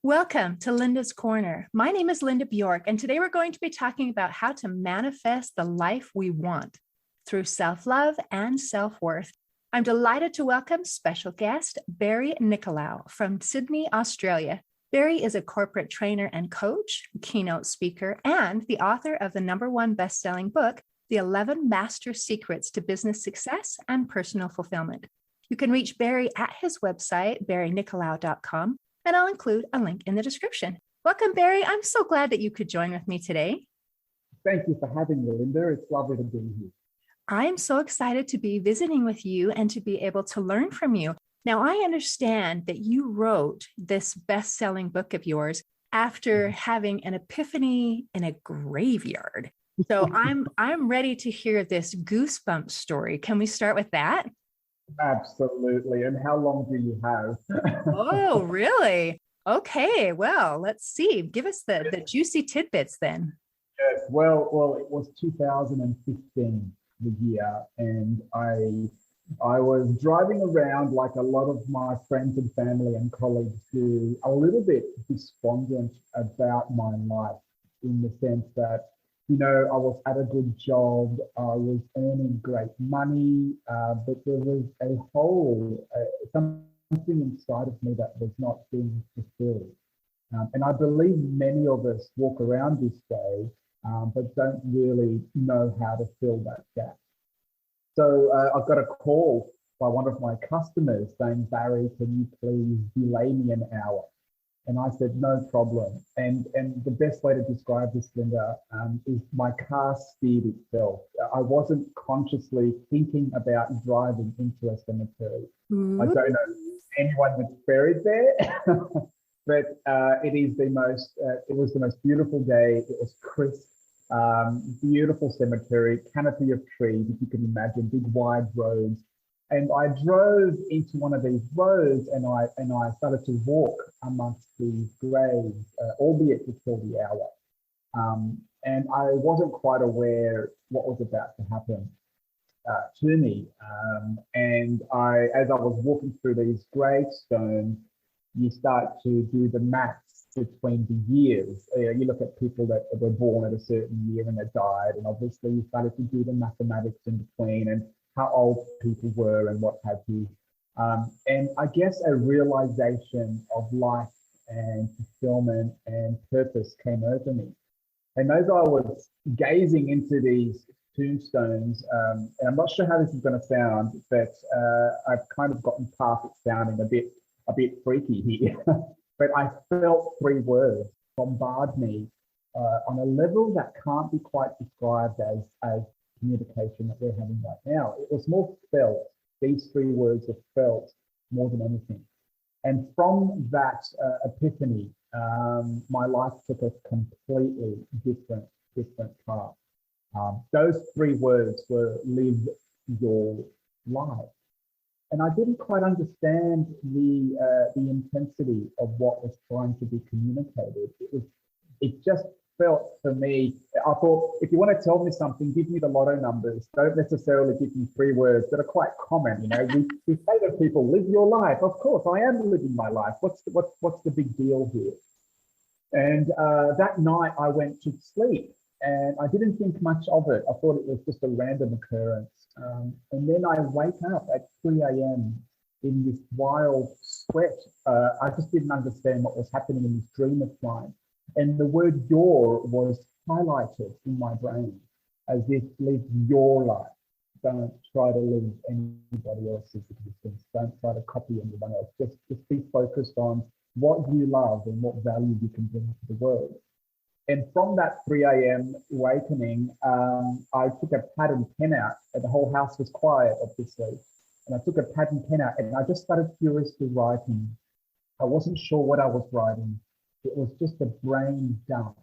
Welcome to Linda's Corner. My name is Linda Bjork, and today we're going to be talking about how to manifest the life we want through self-love and self-worth. I'm delighted to welcome special guest Barry Nicolaou from Sydney, Australia. Barry is a corporate trainer and coach, keynote speaker, and the author of the #1 best-selling book, The 11 Master Secrets to Business Success and Personal Fulfillment. You can reach Barry at his website, barrynicolaou.com, and I'll include a link in the description. Welcome, Barry. I'm so glad that you could join with me today. Thank you for having me, Linda. It's lovely to be here. I'm so excited to be visiting with you and to be able to learn from you. Now, I understand that you wrote this best-selling book of yours after having an epiphany in a graveyard. So I'm ready to hear this Goosebumps story. Can we start with that? Absolutely. And how long do you have? Oh, really? Okay. Well, let's see. Give us the juicy tidbits then. Yes. Well, it was 2015, the year, and I was driving around like a lot of my friends and family and colleagues do, a little bit despondent about my life, in the sense that, I was at a good job, I was earning great money, but there was a hole, something inside of me that was not being fulfilled. And I believe many of us walk around this way, but don't really know how to fill that gap. So I got a call by one of my customers saying, "Barry, can you please delay me an hour?" And I said, "No problem." And the best way to describe this, Linda, is my car steered itself. I wasn't consciously thinking about driving into a cemetery. Mm-hmm. I don't know anyone that's buried there, but it was the most beautiful day. It was crisp, beautiful cemetery, canopy of trees, if you can imagine, big wide roads. And I drove into one of these roads, and I started to walk amongst these graves, albeit before the hour. And I wasn't quite aware what was about to happen to me. And as I was walking through these gravestones, you start to do the maths between the years. You look at people that were born at a certain year and they died, and obviously you started to do the mathematics in between and how old people were and what have you. And I guess a realization of life and fulfillment and purpose came over me. And as I was gazing into these tombstones, and I'm not sure how this is going to sound, but I've kind of gotten past it sounding a bit freaky here. But I felt 3 words bombard me on a level that can't be quite described as communication that we're having right now. It was more felt. These 3 words are felt more than anything. And from that epiphany, my life took a completely different path. Those 3 words were live your life. And I didn't quite understand the intensity of what was trying to be communicated. It just felt for me, I thought, if you want to tell me something, give me the lotto numbers. Don't necessarily give me 3 words that are quite common. We say to people, live your life. Of course, I am living my life. What's the big deal here? And that night I went to sleep, and I didn't think much of it. I thought it was just a random occurrence. And then I wake up at 3 a.m. in this wild sweat. I just didn't understand what was happening in this dream of mine. And the word your was highlighted in my brain as if live your life. Don't try to live anybody else's existence. Don't try to copy anyone else. Just be focused on what you love and what value you can bring to the world. And from that 3 a.m. awakening, I took a pad and pen out, and the whole house was quiet, obviously. And I took a pad and pen out, and I just started furiously writing. I wasn't sure what I was writing. It was just a brain dump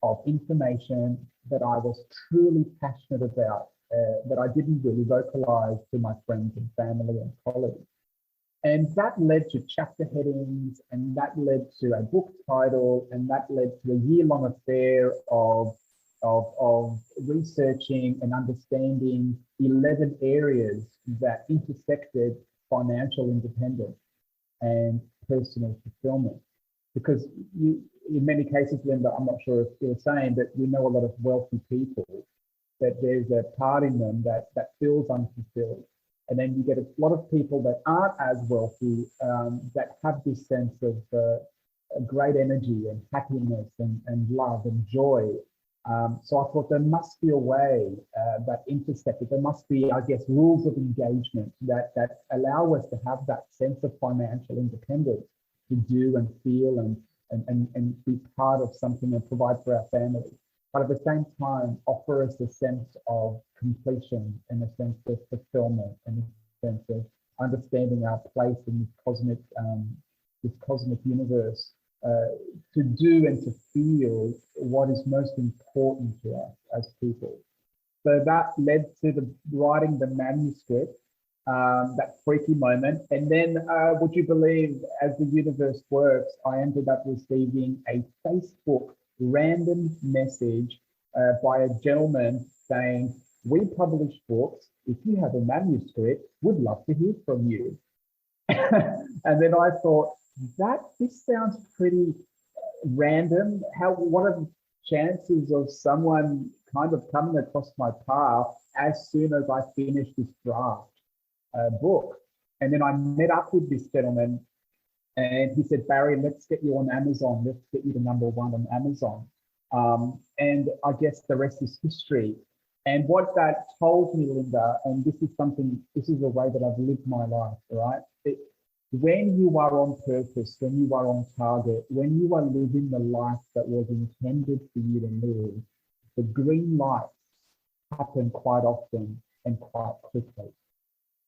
of information that I was truly passionate about, that I didn't really vocalize to my friends and family and colleagues. And that led to chapter headings, and that led to a book title, and that led to a year-long affair of researching and understanding 11 areas that intersected financial independence and personal fulfillment. because in many cases, Linda, I'm not sure if you're saying, but we know a lot of wealthy people that there's a part in them that feels unfulfilled. And then you get a lot of people that aren't as wealthy that have this sense of great energy and happiness and love and joy. So I thought there must be a way that intersected. There must be, I guess, rules of engagement that allow us to have that sense of financial independence to do and feel and be part of something and provide for our family. But at the same time, offer us a sense of completion and a sense of fulfillment and a sense of understanding our place in this cosmic universe, to do and to feel what is most important to us as people. So that led to writing the manuscript, that freaky moment. And then, would you believe, as the universe works, I ended up receiving a Facebook random message by a gentleman saying, "We publish books. If you have a manuscript, we'd love to hear from you." And then I thought, this sounds pretty random. What are the chances of someone kind of coming across my path as soon as I finish this draft book? And then I met up with this gentleman, and he said, "Barry, let's get you on Amazon. Let's get you to #1 on Amazon." And I guess the rest is history. And what that told me, Linda, and this is a way that I've lived my life, right? When you are on purpose, when you are on target, when you are living the life that was intended for you to live, the green lights happen quite often and quite quickly.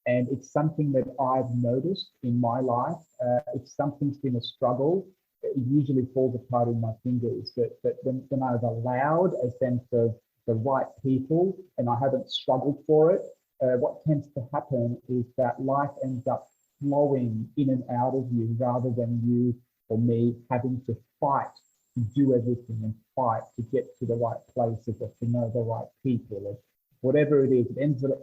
And it's something that I've noticed in my life. If something's been a struggle, it usually falls apart in my fingers. But when I've allowed a sense of the right people and I haven't struggled for it, what tends to happen is that life ends up flowing in and out of you rather than you or me having to fight to do everything and fight to get to the right places or to know the right people or whatever it is.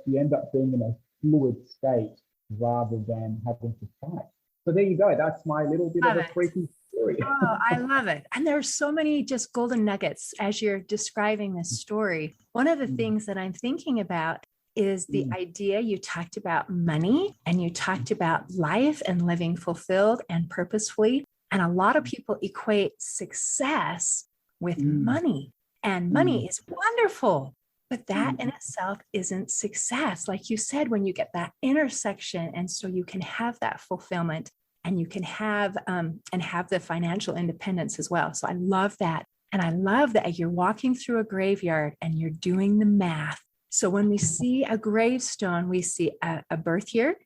You end up being in a fluid state rather than having to fight. So there you go. That's my little bit of a freaky story. Oh, I love it. And there's so many just golden nuggets as you're describing this story. One of the things that I'm thinking about is the idea you talked about money and you talked about life and living fulfilled and purposefully. And a lot of people equate success with money, and money is wonderful, but that in itself isn't success. Like you said, when you get that intersection, and so you can have that fulfillment and you can have the financial independence as well. So I love that. And I love that you're walking through a graveyard and you're doing the math. So when we see a gravestone, we see a birth year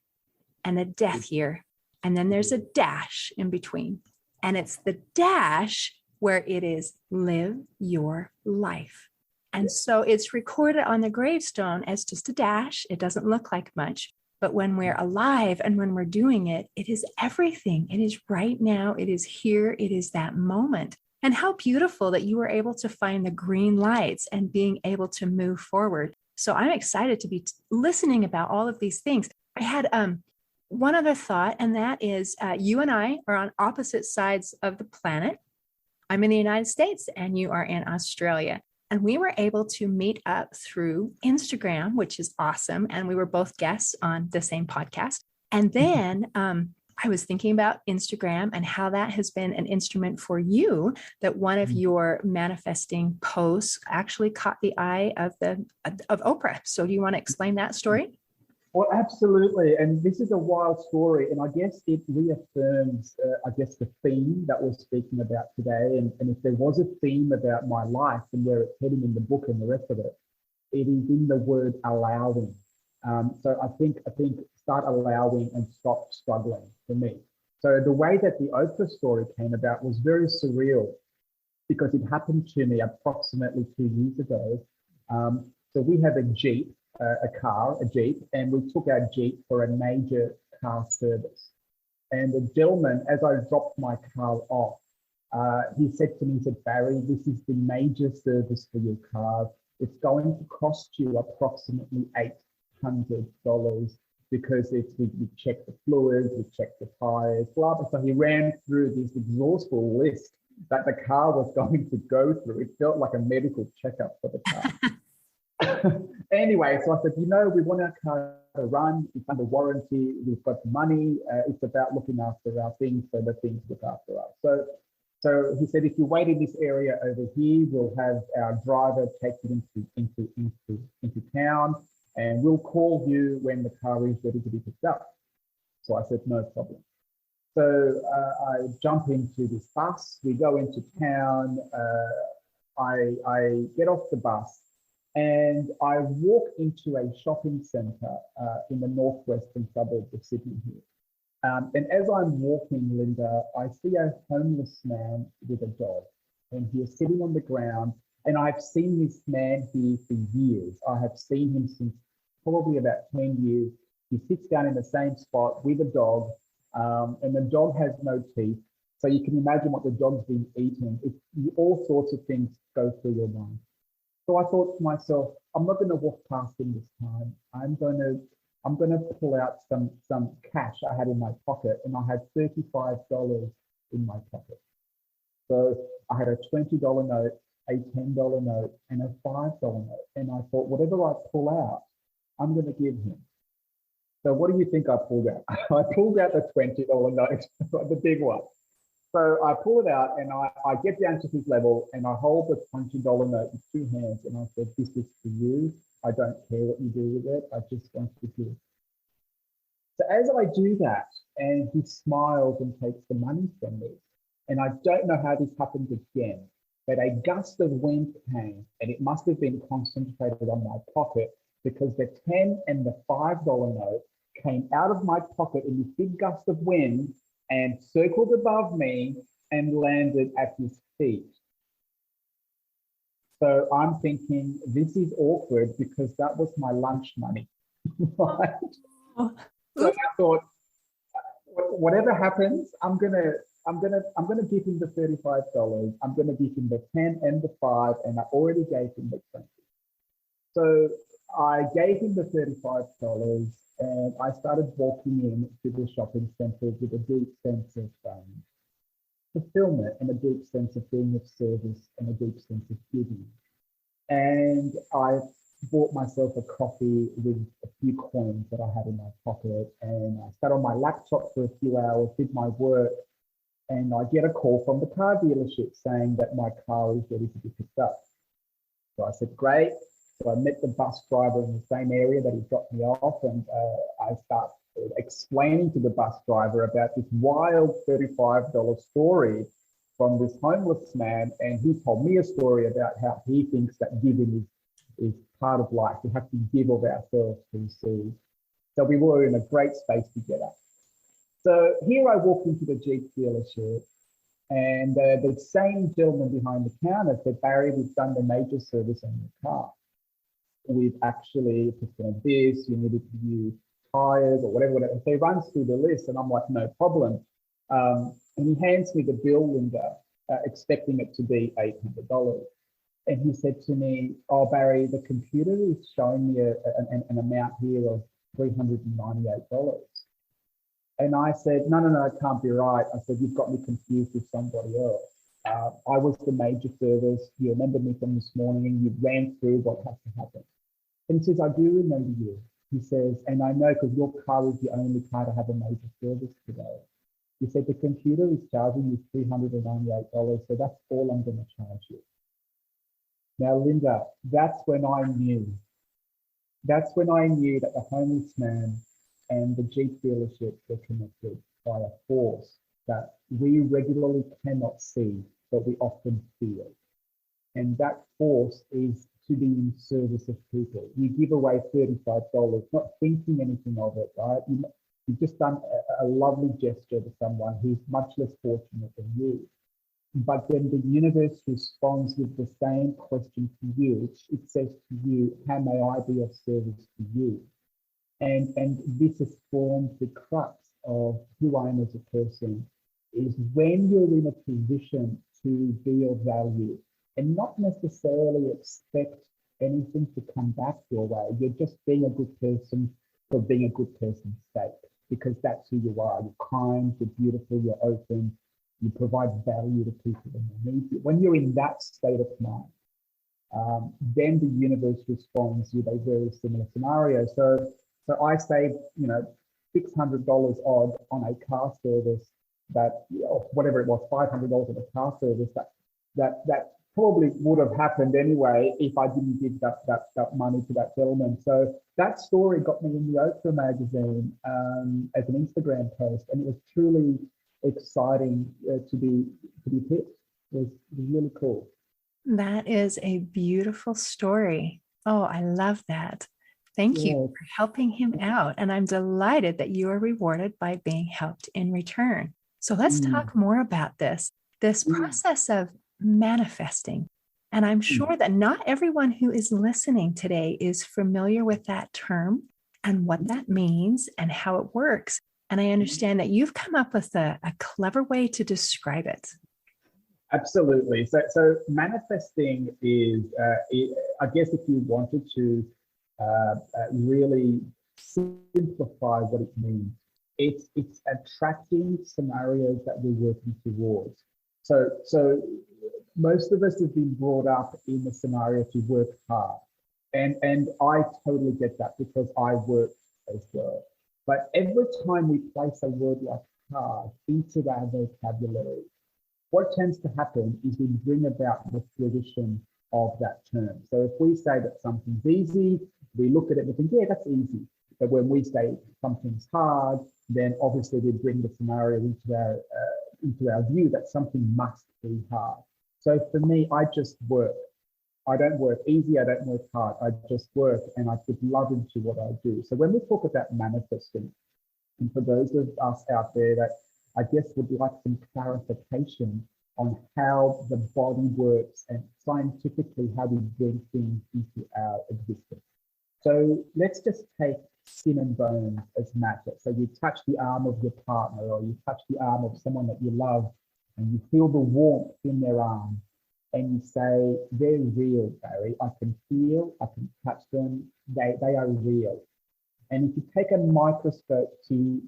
and a death year. And then there's a dash in between. And it's the dash where it is live your life. And so it's recorded on the gravestone as just a dash. It doesn't look like much. But when we're alive and when we're doing it, it is everything. It is right now. It is here. It is that moment. And how beautiful that you were able to find the green lights and being able to move forward. So I'm excited to be listening about all of these things. I had one other thought, and that is you and I are on opposite sides of the planet. I'm in the United States and you are in Australia. And we were able to meet up through Instagram, which is awesome. And we were both guests on the same podcast. And then I was thinking about Instagram and how that has been an instrument for you, that one of your manifesting posts actually caught the eye of Oprah. So do you want to explain that story? Well, absolutely. And this is a wild story. And I guess it reaffirms, the theme that we're speaking about today. And if there was a theme about my life and where it's heading in the book and the rest of it, it is in the word allowing. So I think start allowing and stop struggling for me. So the way that the Oprah story came about was very surreal because it happened to me approximately 2 years ago. So we have a Jeep, a Jeep, and we took our Jeep for a major car service. And the gentleman, as I dropped my car off, he said to me, "Barry, this is the major service for your car. It's going to cost you approximately $800 because we checked the fluids, we checked the tires, blah, blah. So he ran through this exhaustive list that the car was going to go through. It felt like a medical checkup for the car. Anyway, so I said, we want our car to run. It's under warranty. We've got money. It's about looking after our things so the things look after us. So he said, if you wait in this area over here, we'll have our driver take it into town, and we'll call you when the car is ready to be picked up. So I said, no problem. So I jump into this bus. We go into town. I get off the bus. And I walk into a shopping centre in the northwestern suburbs of Sydney here. And as I'm walking, Linda, I see a homeless man with a dog, and he is sitting on the ground. And I've seen this man here for years. I have seen him since probably about 10 years. He sits down in the same spot with a dog, and the dog has no teeth. So you can imagine what the dog's been eating. All sorts of things go through your mind. So I thought to myself, I'm not going to walk past him this time. I'm going to pull out some cash I had in my pocket, and I had $35 in my pocket. So I had a $20 note, a $10 note, and a $5 note. And I thought, whatever I pull out, I'm going to give him. So what do you think I pulled out? I pulled out the $20 note, the big one. So I pull it out, and I get down to his level, and I hold the $20 note with two hands, and I said, this is for you. I don't care what you do with it. I just want to give. So as I do that, and he smiles and takes the money from me, and I don't know how this happened again, but a gust of wind came, and it must have been concentrated on my pocket, because the 10 and the $5 note came out of my pocket in this big gust of wind and circled above me and landed at his feet. So I'm thinking, this is awkward, because that was my lunch money, right? So I thought, whatever happens, I'm gonna give him the $35. I'm gonna give him the 10 and the 5, and I already gave him the 20. So I gave him the $35, and I started walking in to the shopping centre with a deep sense of fulfillment, and a deep sense of being of service, and a deep sense of giving. And I bought myself a coffee with a few coins that I had in my pocket, and I sat on my laptop for a few hours, did my work, and I get a call from the car dealership saying that my car is ready to be picked up. So I said, great. So I met the bus driver in the same area that he dropped me off, and I start explaining to the bus driver about this wild $35 story from this homeless man, and he told me a story about how he thinks that giving is part of life. We have to give of ourselves to receive. So we were in a great space together. So here I walked into the Jeep dealership, and the same gentleman behind the counter said, Barry, we've done the major service on your car. We've actually performed this, you needed to use tires or whatever. So he runs through the list, and I'm like, no problem. And he hands me the bill, Linda, expecting it to be $800. And he said to me, oh, Barry, the computer is showing me an amount here of $398. And I said, no, it can't be right. I said, you've got me confused with somebody else. I was the major service. You remember me from this morning. You ran through what has to happen. And he says, I do remember you. He says, and I know because your car is the only car to have a major service today. He said, the computer is charging you $398, so that's all I'm going to charge you. Now, Linda, that's when I knew. That's when I knew that the homeless man and the Jeep dealership were connected by a force that we regularly cannot see, but we often feel. And that force is to be in service of people. You give away $35, not thinking anything of it, right? You've just done a lovely gesture to someone who's much less fortunate than you. But then the universe responds with the same question to you. It says to you, how may I be of service to you? And this has formed the crux of who I am as a person, is when you're in a position to be of value and not necessarily expect anything to come back your way. You're just being a good person, for being a good person state, because that's who you are. You're kind, you're beautiful, you're open, you provide value to people when they need you. When you're in that state of mind, then the universe responds with a very similar scenario. So I saved, $600 odd on a car service that, or whatever it was, $500 on a car service that probably would have happened anyway if I didn't give that money to that gentleman. So that story got me in the Oprah magazine as an Instagram post, and it was truly exciting to be picked. It was really cool. That is a beautiful story. Oh, I love that. Thank you for helping him out. And I'm delighted that you are rewarded by being helped in return. So let's talk more about this process of manifesting. And I'm sure that not everyone who is listening today is familiar with that term and what that means and how it works. And I understand that you've come up with a clever way to describe it. Absolutely. So manifesting is, I guess, if you wanted to really simplify what it means, it's attracting scenarios that we're working towards. So most of us have been brought up in the scenario to work hard, and I totally get that because I work as well. But every time we place a word like hard into our vocabulary, what tends to happen is we bring about the fruition of that term. So if we say that something's easy, we look at it and think, yeah, that's easy. But when we say something's hard, then obviously we bring the scenario into our view that something must be hard. So for me, I just work. I don't work easy, I don't work hard, I just work, and I put love into what I do. So when we talk about manifesting, and for those of us out there that I guess would like some clarification on how the body works and scientifically how we bring things into our existence. So let's just take skin and bones as matter. So you touch the arm of your partner, or you touch the arm of someone that you love, and you feel the warmth in their arm, and you say, they're real, Barry. I can feel, I can touch them, they are real. And if you take a microscope to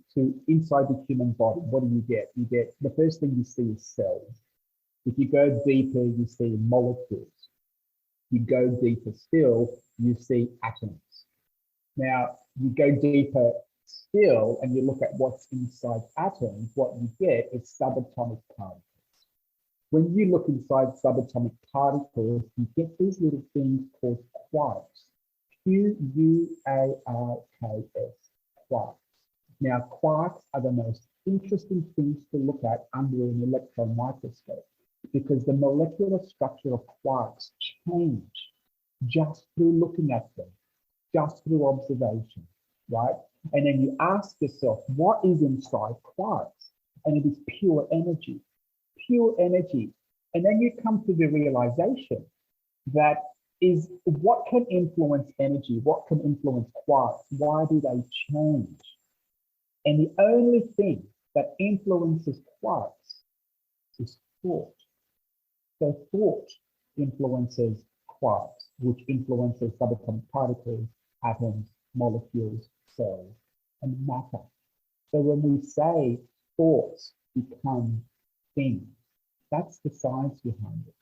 inside the human body, what do you get? You get, the first thing you see is cells. If you go deeper, you see molecules. You go deeper still, you see atoms. Now, you go deeper still and you look at what's inside atoms, what you get is subatomic particles. When you look inside subatomic particles, you get these little things called quarks. Quarks, quarks. Now, quarks are the most interesting things to look at under an electron microscope because the molecular structure of quarks change just through looking at them, just through observation, right? And then you ask yourself, what is inside quarks? And it is pure energy, pure energy. And then you come to the realization that is what can influence energy, what can influence quarks, why do they change? And the only thing that influences quarks is thought. So thought influences quarks, which influences subatomic particles, atoms, molecules, cells, and matter. So when we say thoughts become things, that's the science behind it.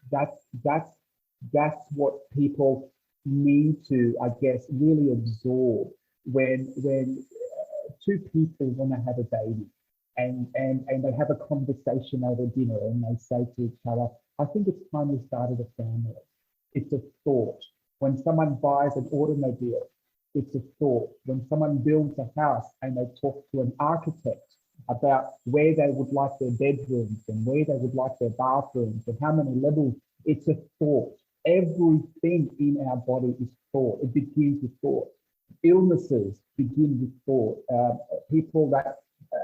That's what people need to, I guess, really absorb when two people want to have a baby and they have a conversation over dinner and they say to each other, I think it's time we started a family. It's a thought. When someone buys an automobile, it's a thought. When someone builds a house and they talk to an architect about where they would like their bedrooms and where they would like their bathrooms and how many levels, it's a thought. Everything in our body is thought. It begins with thought. Illnesses begin with thought. People that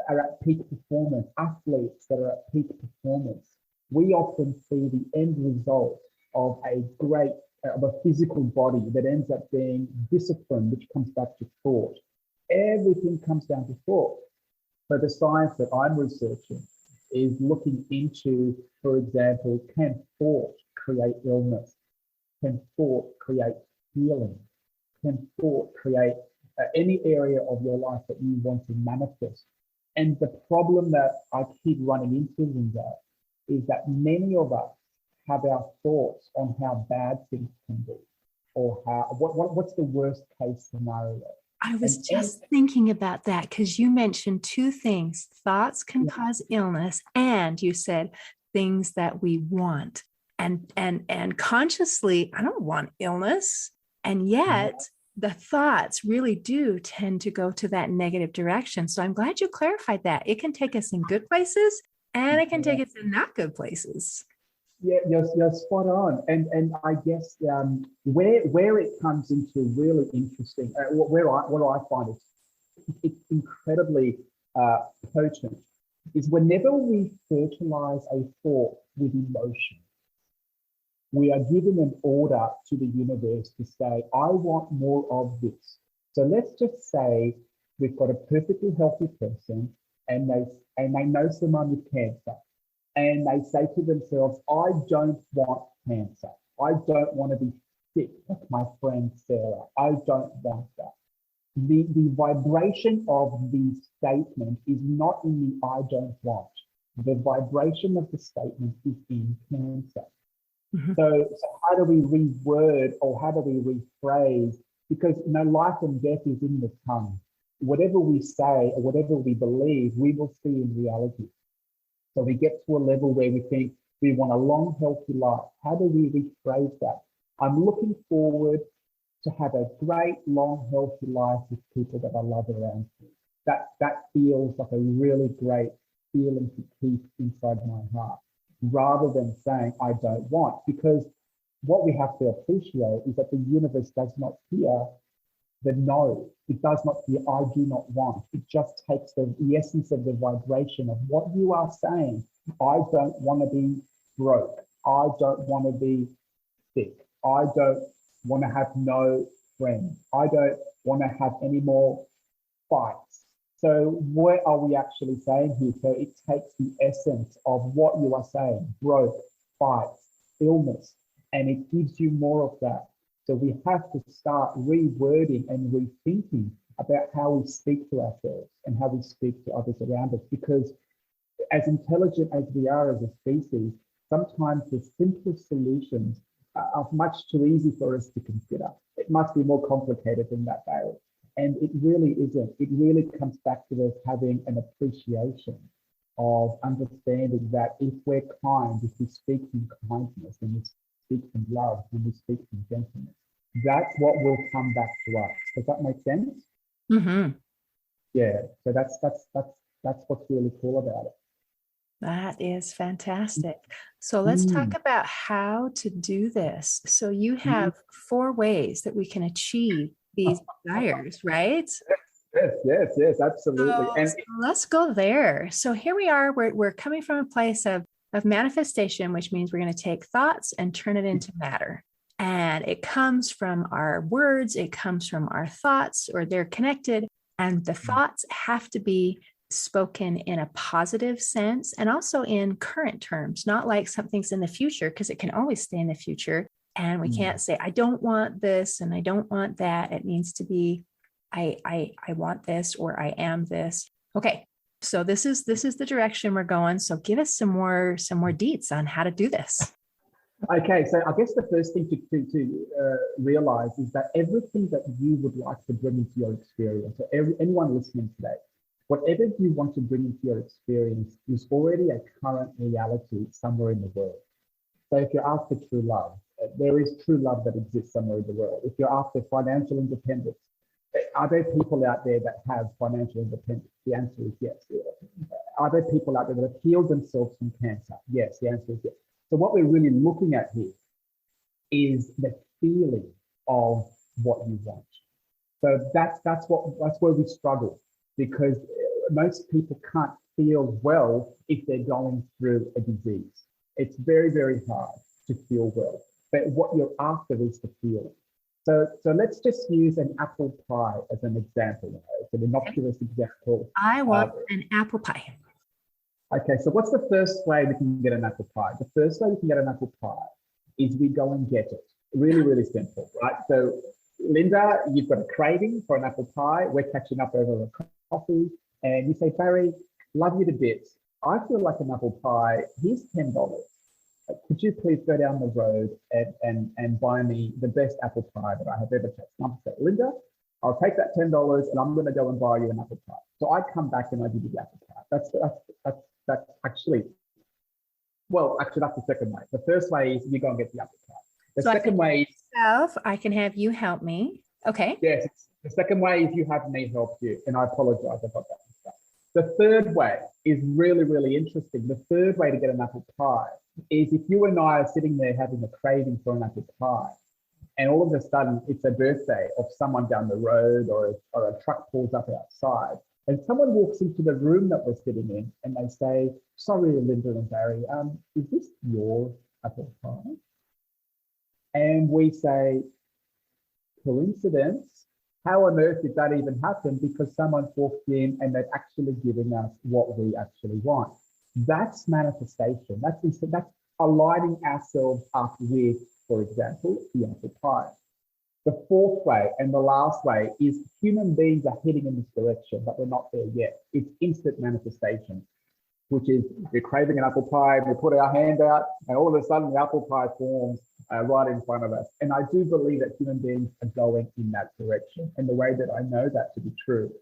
are at peak performance, athletes that are at peak performance, we often see the end result of a physical body that ends up being discipline, which comes back to thought. Everything comes down to thought. So the science that I'm researching is looking into, for example, can thought create illness? Can thought create healing? Can thought create any area of your life that you want to manifest. And the problem that I keep running into, Linda, is that many of us have our thoughts on how bad things can be, or what's the worst case scenario. I was just thinking about that because you mentioned two things. Thoughts can cause illness, and you said things that we want. And consciously, I don't want illness. And yet the thoughts really do tend to go to that negative direction. So I'm glad you clarified that. It can take us in good places and it can take us in not good places. Yeah, you're spot on. And I guess where it comes into really interesting, what I find it's incredibly potent, is whenever we fertilize a thought with emotion, we are giving an order to the universe to say, I want more of this. So let's just say we've got a perfectly healthy person and they know someone with cancer, and they say to themselves, I don't want cancer. I don't want to be sick like my friend Sarah. I don't want that. The vibration of the statement is not in the I don't want. The vibration of the statement is in cancer. Mm-hmm. So how do we reword, or how do we rephrase? Because life and death is in the tongue. Whatever we say or whatever we believe, we will see in reality. So we get to a level where we think we want a long, healthy life. How do we rephrase that? I'm looking forward to have a great, long, healthy life with people that I love around me. That feels like a really great feeling to keep inside my heart, rather than saying I don't want. Because what we have to appreciate is that the universe does not hear the no. It does not hear I do not want. It just takes the essence of the vibration of what you are saying. I don't want to be broke. I don't want to be sick. I don't want to have no friends. I don't want to have any more fights. So what are we actually saying here? So it takes the essence of what you are saying, broke, fights, illness, and it gives you more of that. So we have to start rewording and rethinking about how we speak to ourselves and how we speak to others around us. Because as intelligent as we are as a species, sometimes the simplest solutions are much too easy for us to consider. It must be more complicated than that, Barry. And it really isn't. It really comes back to us having an appreciation of understanding that if we're kind, if we speak from kindness and we speak from love, and we speak from gentleness, that's what will come back to us. Does that make sense? Mm-hmm. Yeah. So that's what's really cool about it. That is fantastic. So let's talk about how to do this. So you have 4 ways that we can achieve these desires, right? Yes, absolutely. So let's go there. So here we are. We're coming from a place of manifestation, which means we're going to take thoughts and turn it into matter. And it comes from our words. It comes from our thoughts, or they're connected. And the thoughts have to be spoken in a positive sense and also in current terms, not like something's in the future, because it can always stay in the future. And we can't say, I don't want this and I don't want that. It needs to be, I want this, or I am this. Okay. So this is the direction we're going. So give us some more deets on how to do this. Okay, so I guess the first thing to realize is that everything that you would like to bring into your experience, so anyone listening today, whatever you want to bring into your experience is already a current reality somewhere in the world. So if you're after true love, there is true love that exists somewhere in the world. If you're after financial independence, are there people out there that have financial independence? The answer is yes. Are there people out there that have healed themselves from cancer? Yes, the answer is yes. So what we're really looking at here is the feeling of what you want. So that's where we struggle, because most people can't feel well if they're going through a disease. It's very, very hard to feel well. But what you're after is the feeling. So let's just use an apple pie as an example. It's an innocuous example. I want an apple pie. Okay, so what's the first way we can get an apple pie? The first way we can get an apple pie is we go and get it. Really, really simple, right? So Linda, you've got a craving for an apple pie. We're catching up over a coffee. And you say, Barry, love you to bits. I feel like an apple pie. Here's $10. Could you please go down the road and buy me the best apple pie that I have ever tasted? I'm say, Linda, I'll take that $10 and I'm going to go and buy you an apple pie. So I come back and I give you the apple pie. That's actually, that's the second way. The first way is you go and get the apple pie. The second way is I can have you help me. Okay. Yes. The second way is you have me help you, and I apologize about that. The third way is really, really interesting. The third way to get an apple pie is if you and I are sitting there having a craving for an apple pie, and all of a sudden it's a birthday of someone down the road, or a truck pulls up outside, and someone walks into the room that we're sitting in, and they say, "Sorry, Linda and Barry, is this your apple pie?" And we say, "Coincidence? How on earth did that even happen?" Because someone walked in and they're actually giving us what we actually want. That's manifestation. That's aligning ourselves up with, for example, the apple pie. The fourth way and the last way is human beings are heading in this direction, but we're not there yet. It's instant manifestation, which is we're craving an apple pie, we put our hand out, and all of a sudden the apple pie forms right in front of us. And I do believe that human beings are going in that direction. And the way that I know that to be true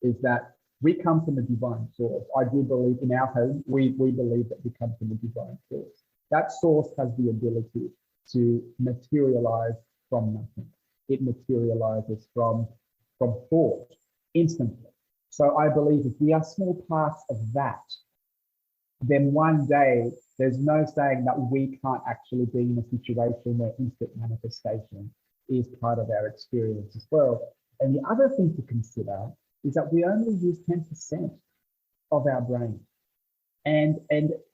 is that we come from a divine source. I do believe in our home, we believe that we come from a divine source. That source has the ability to materialize from nothing. It materializes from thought instantly. So I believe if we are small parts of that, then one day there's no saying that we can't actually be in a situation where instant manifestation is part of our experience as well. And the other thing to consider is that we only use 10% of our brain. And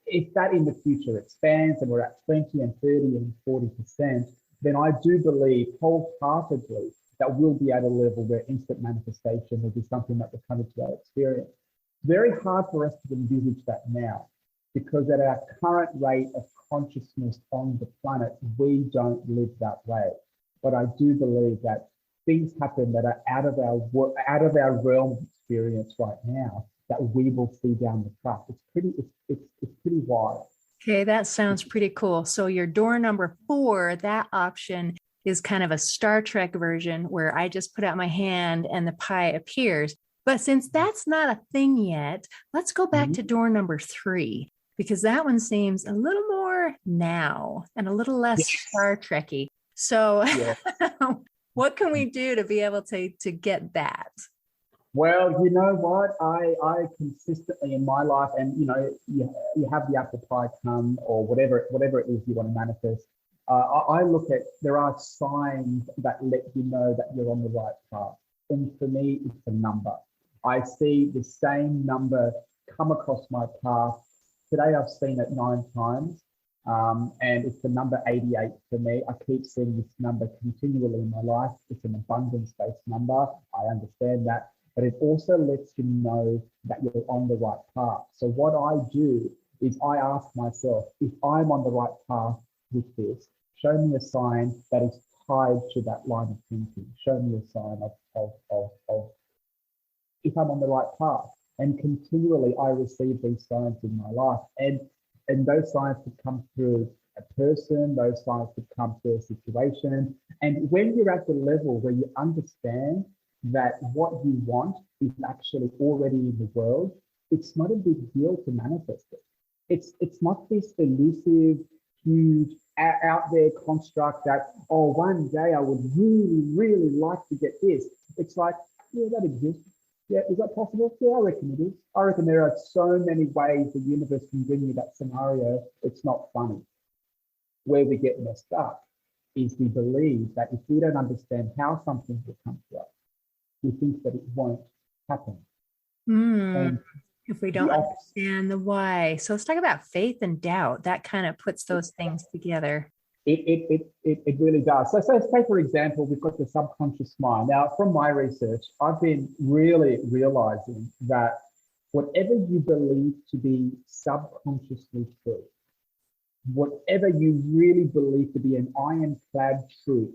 if that in the future expands and we're at 20 and 30 and 40%, then I do believe wholeheartedly that we'll be at a level where instant manifestation will be something that will come into our experience. Very hard for us to envisage that now, because at our current rate of consciousness on the planet, we don't live that way. But I do believe that things happen that are out of our realm of experience right now that we will see down the track. It's pretty wild. Okay, that sounds pretty cool. So your door number 4, that option is kind of a Star Trek version where I just put out my hand and the pie appears. But since that's not a thing yet, let's go back to door number 3, because that one seems a little more now and a little less Star Trekky. So what can we do to be able to get that? Well, you know what? I consistently in my life, and you have the apple pie come or whatever it is you want to manifest. I look at, there are signs that let you know that you're on the right path. And for me, it's a number. I see the same number come across my path. Today I've seen it 9 times, and it's the number 88 for me. I keep seeing this number continually in my life. It's an abundance-based number. I understand that. But it also lets you know that you're on the right path. So what I do is I ask myself, if I'm on the right path with this, show me a sign that is tied to that line of thinking. Show me a sign of if I'm on the right path. And continually I receive these signs in my life. And those signs could come through a person, those signs could come through a situation. And when you're at the level where you understand that what you want is actually already in the world, it's not a big deal to manifest it. It's not this elusive, huge, out there construct that, oh, one day I would really, really like to get this. It's like, yeah, that exists. Yeah, is that possible? Yeah, I reckon it is. I reckon there are so many ways the universe can bring you that scenario. It's not funny. Where we get messed up is we believe that if we don't understand how something will come to us, we think that it won't happen. And if we don't understand the why. So let's talk about faith and doubt. That kind of puts those things together. It really does. So say, for example, we've got the subconscious mind. Now, from my research, I've been really realizing that whatever you believe to be subconsciously true, whatever you really believe to be an ironclad truth,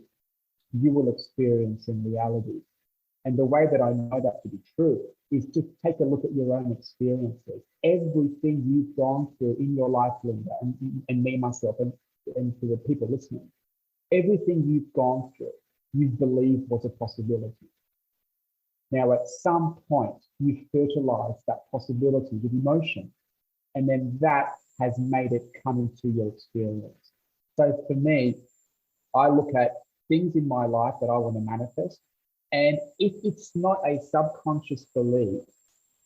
you will experience in reality. And the way that I know that to be true is just take a look at your own experiences. Everything you've gone through in your life, Linda, and me, myself, and to the people listening, everything you've gone through, you believed was a possibility. Now, at some point, you fertilize that possibility with emotion, and then that has made it come into your experience. So for me, I look at things in my life that I want to manifest, and if it's not a subconscious belief,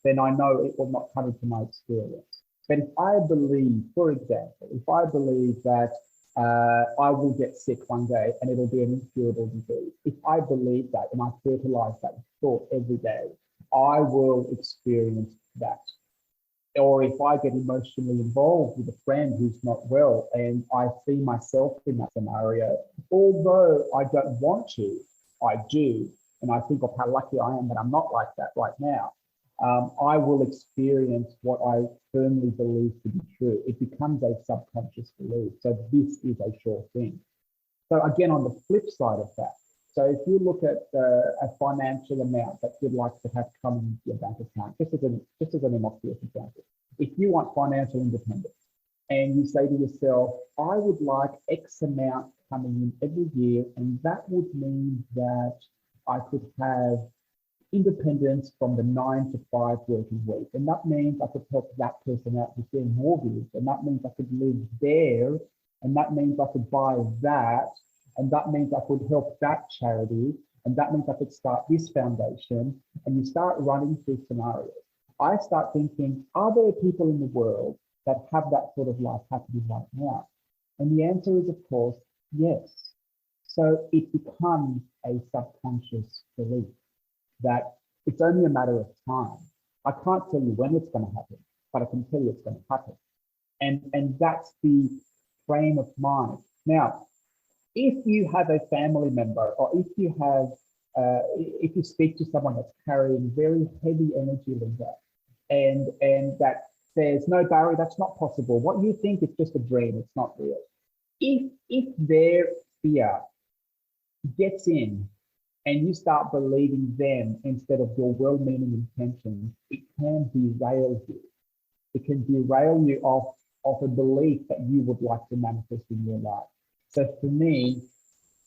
then I know it will not come into my experience. But if I believe, for example, if I believe that I will get sick one day and it'll be an incurable disease, if I believe that and I fertilize that thought every day, I will experience that. Or if I get emotionally involved with a friend who's not well and I see myself in that scenario, although I don't want to, I do. And I think of how lucky I am that I'm not like that right now. I will experience what I firmly believe to be true. It becomes a subconscious belief. So this is a sure thing. So again, on the flip side of that, so if you look at a financial amount that you'd like to have come into your bank account, just as an innocuous example, if you want financial independence and you say to yourself, I would like X amount coming in every year, and that would mean that I could have independence from the 9 to 5 working week. And that means I could help that person out with their mortgage. And that means I could live there. And that means I could buy that. And that means I could help that charity. And that means I could start this foundation. And you start running through scenarios. I start thinking, are there people in the world that have that sort of life happening right now? And the answer is, of course, yes. So it becomes a subconscious belief that it's only a matter of time. I can't tell you when it's going to happen, but I can tell you it's going to happen. And that's the frame of mind. Now, if you have a family member, or if you speak to someone that's carrying very heavy energy, Linda, and that says, no, Barry, that's not possible. What you think is just a dream, it's not real. If their fear gets in and you start believing them instead of your well-meaning intentions, it can derail you. It can derail you off a belief that you would like to manifest in your life. So for me,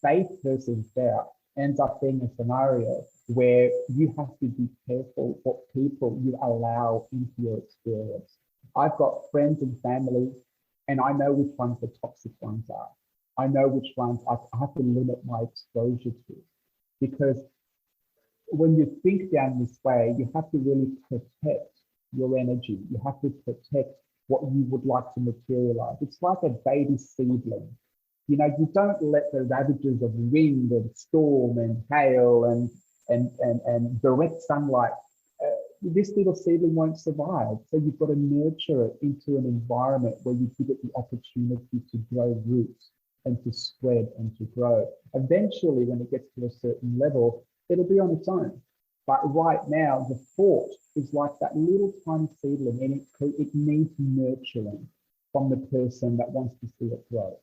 faith versus doubt ends up being a scenario where you have to be careful what people you allow into your experience. I've got friends and family, and I know which ones the toxic ones are. I know which ones I have to limit my exposure to. Because when you think down this way, you have to really protect your energy. You have to protect what you would like to materialize. It's like a baby seedling. You know, you don't let the ravages of wind and storm and hail and direct sunlight. This little seedling won't survive. So you've got to nurture it into an environment where you give it the opportunity to grow roots and to spread and to grow. Eventually, when it gets to a certain level, it'll be on its own. But right now, the thought is like that little tiny seedling, and it needs nurturing from the person that wants to see it grow.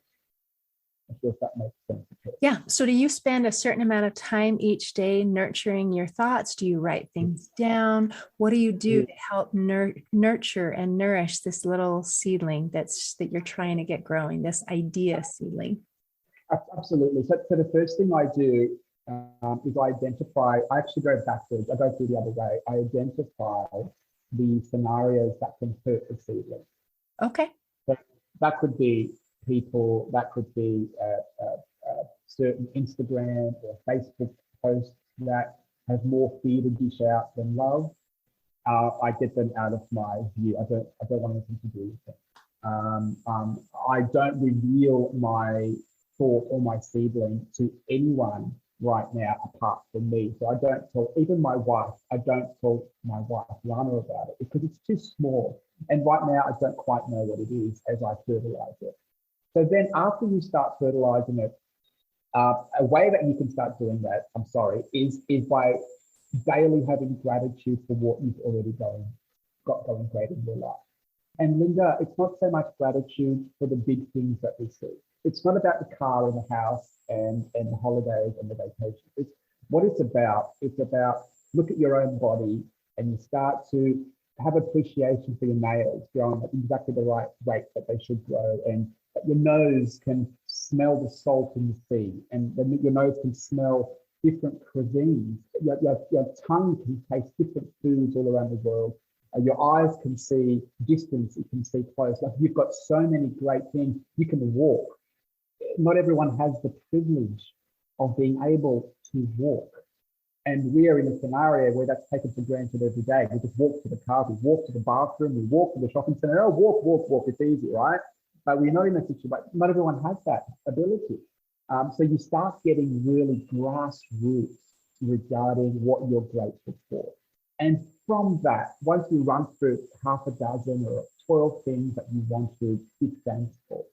I feel if that makes sense. Yeah. So do you spend a certain amount of time each day nurturing your thoughts? Do you write things down? What do you do to help nurture and nourish this little seedling that you're trying to get growing, this idea seedling? Absolutely. So the first thing I do is I actually go backwards. I go through the other way. I identify the scenarios that can hurt the seedling. Okay. So that could be people, that could be certain Instagram or Facebook posts that have more fear to dish out than love. I get them out of my view. I don't want anything to do with them. I don't reveal my thought or my seedling to anyone right now apart from me. So I don't tell even my wife. I don't tell my wife Lana about it because it's too small. And right now I don't quite know what it is as I fertilize it. So then after you start fertilizing it, a way that you can start doing that, is by daily having gratitude for what you've already got going great in your life. And Linda, it's not so much gratitude for the big things that we see. it's not about the car and the house and the holidays and the vacation. It's what it's about. It's about look at your own body and you start to have appreciation for your nails growing at exactly the right rate that they should grow, and that your nose can smell the salt in the sea, and then your nose can smell different cuisines. Your tongue can taste different foods all around the world. Your eyes can see distance, you can see close. Like you've got so many great things. You can walk. Not everyone has the privilege of being able to walk. And we are in a scenario where that's taken for granted every day. We just walk to the car, we walk to the bathroom, we walk to the shopping center. Oh, walk. It's easy, right? But we're not in a situation. Not everyone has that ability. So you start getting really grassroots regarding what you're grateful for. And from that, once you run through half a dozen or 12 things that you want to be thankful,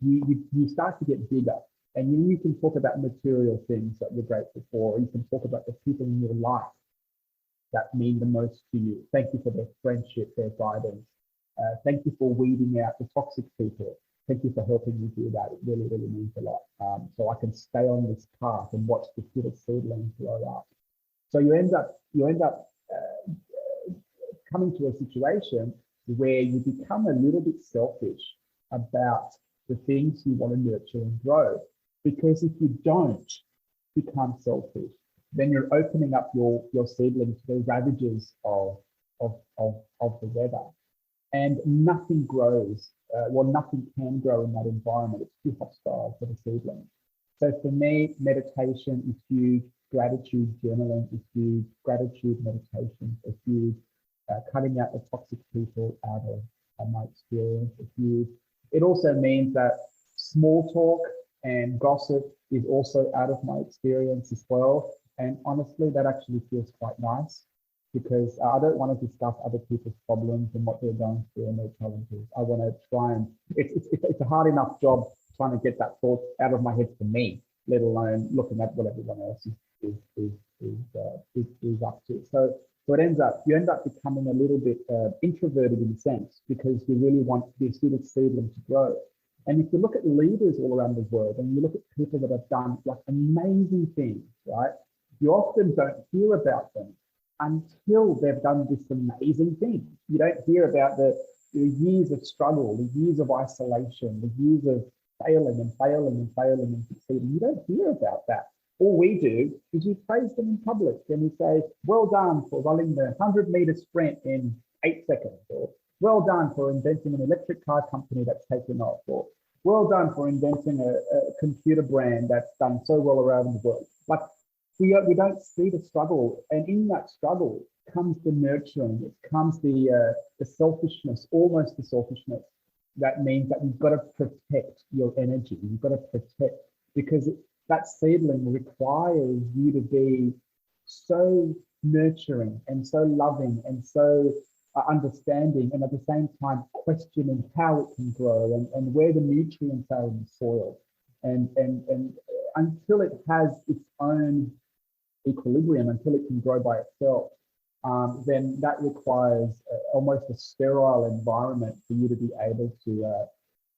you start to get bigger. And you can talk about material things that you're grateful for. Or you can talk about the people in your life that mean the most to you. Thank you for their friendship, their guidance. Thank you for weeding out the toxic people. Thank you for helping me do that. It really, really means a lot. So I can stay on this path and watch this little seedling grow up. So you end up coming to a situation where you become a little bit selfish about the things you want to nurture and grow. Because if you don't become selfish, then you're opening up your seedling to the ravages of the weather. And nothing grows, nothing can grow in that environment. It's too hostile for the seedling. So for me, meditation is huge. Gratitude journaling is huge. Gratitude meditation is huge. Cutting out the toxic people out of my experience is huge. It also means that small talk and gossip is also out of my experience as well. And honestly, that actually feels quite nice, because I don't want to discuss other people's problems and what they're going through and their challenges. I want to try and, it's a hard enough job trying to get that thought out of my head for me, let alone looking at what everyone else is up to. So you end up becoming a little bit introverted in a sense, because you really want this little seedling to grow. And if you look at leaders all around the world and you look at people that have done like amazing things, right? You often don't hear about them until they've done this amazing thing. You don't hear about the years of struggle, the years of isolation, the years of failing and succeeding. You don't hear about that. All we do is we praise them in public and we say, well done for running the 100-meter sprint in 8 seconds, or well done for inventing an electric car company that's taken off, or well done for inventing a computer brand that's done so well around the world. Like we don't see the struggle, and in that struggle comes the nurturing. It comes the selfishness, almost the selfishness. That means that you've got to protect your energy. You've got to protect, because that seedling requires you to be so nurturing and so loving and so understanding, and at the same time questioning how it can grow and where the nutrients are in the soil, and until it has its own equilibrium, until it can grow by itself, then that requires almost a sterile environment for you to be able to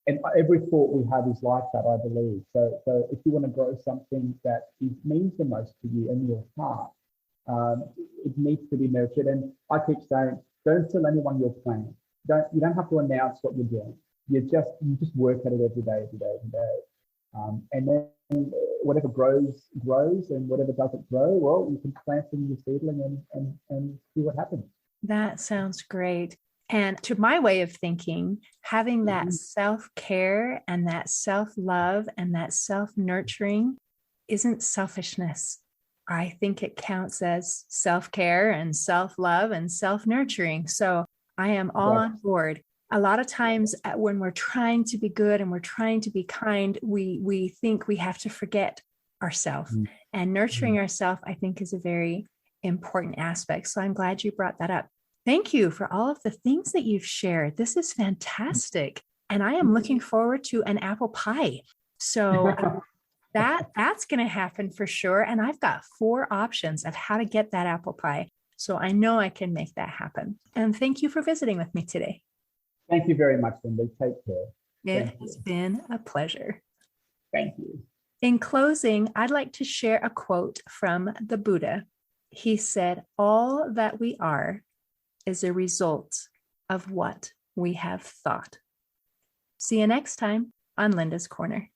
and every thought we have is like that, I believe. So if you want to grow something that means the most to you in your heart, it needs to be nurtured. And I keep saying, don't tell anyone your plan. You don't have to announce what you're doing. You just work at it every day. And then whatever grows, and whatever doesn't grow, well, you can plant in your seedling and see what happens. That sounds great. And to my way of thinking, having that self-care and that self-love and that self-nurturing isn't selfishness. I think it counts as self-care and self-love and self-nurturing. So I am all on board. A lot of times when we're trying to be good and we're trying to be kind, we think we have to forget ourselves. And nurturing ourselves, I think, is a very important aspect. So I'm glad you brought that up. Thank you for all of the things that you've shared. This is fantastic. And I am looking forward to an apple pie. So that's going to happen for sure. And I've got 4 options of how to get that apple pie. So I know I can make that happen. And thank you for visiting with me today. Thank you very much, Linda. Take care. It has been a pleasure. Thank you. In closing, I'd like to share a quote from the Buddha. He said, "All that we are is a result of what we have thought." See you next time on Linda's Corner.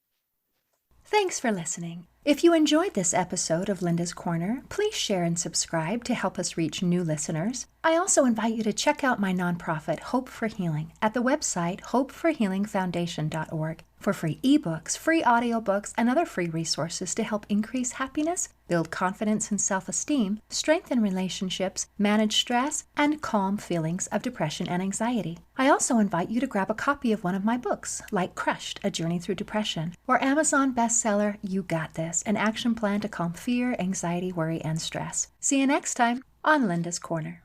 Thanks for listening. If you enjoyed this episode of Linda's Corner, please share and subscribe to help us reach new listeners. I also invite you to check out my nonprofit, Hope for Healing, at the website hopeforhealingfoundation.org for free ebooks, free audiobooks, and other free resources to help increase happiness, build confidence and self-esteem, strengthen relationships, manage stress, and calm feelings of depression and anxiety. I also invite you to grab a copy of one of my books, like Crushed, A Journey Through Depression, or Amazon bestseller, You Got This, an action plan to calm fear, anxiety, worry, and stress. See you next time on Linda's Corner.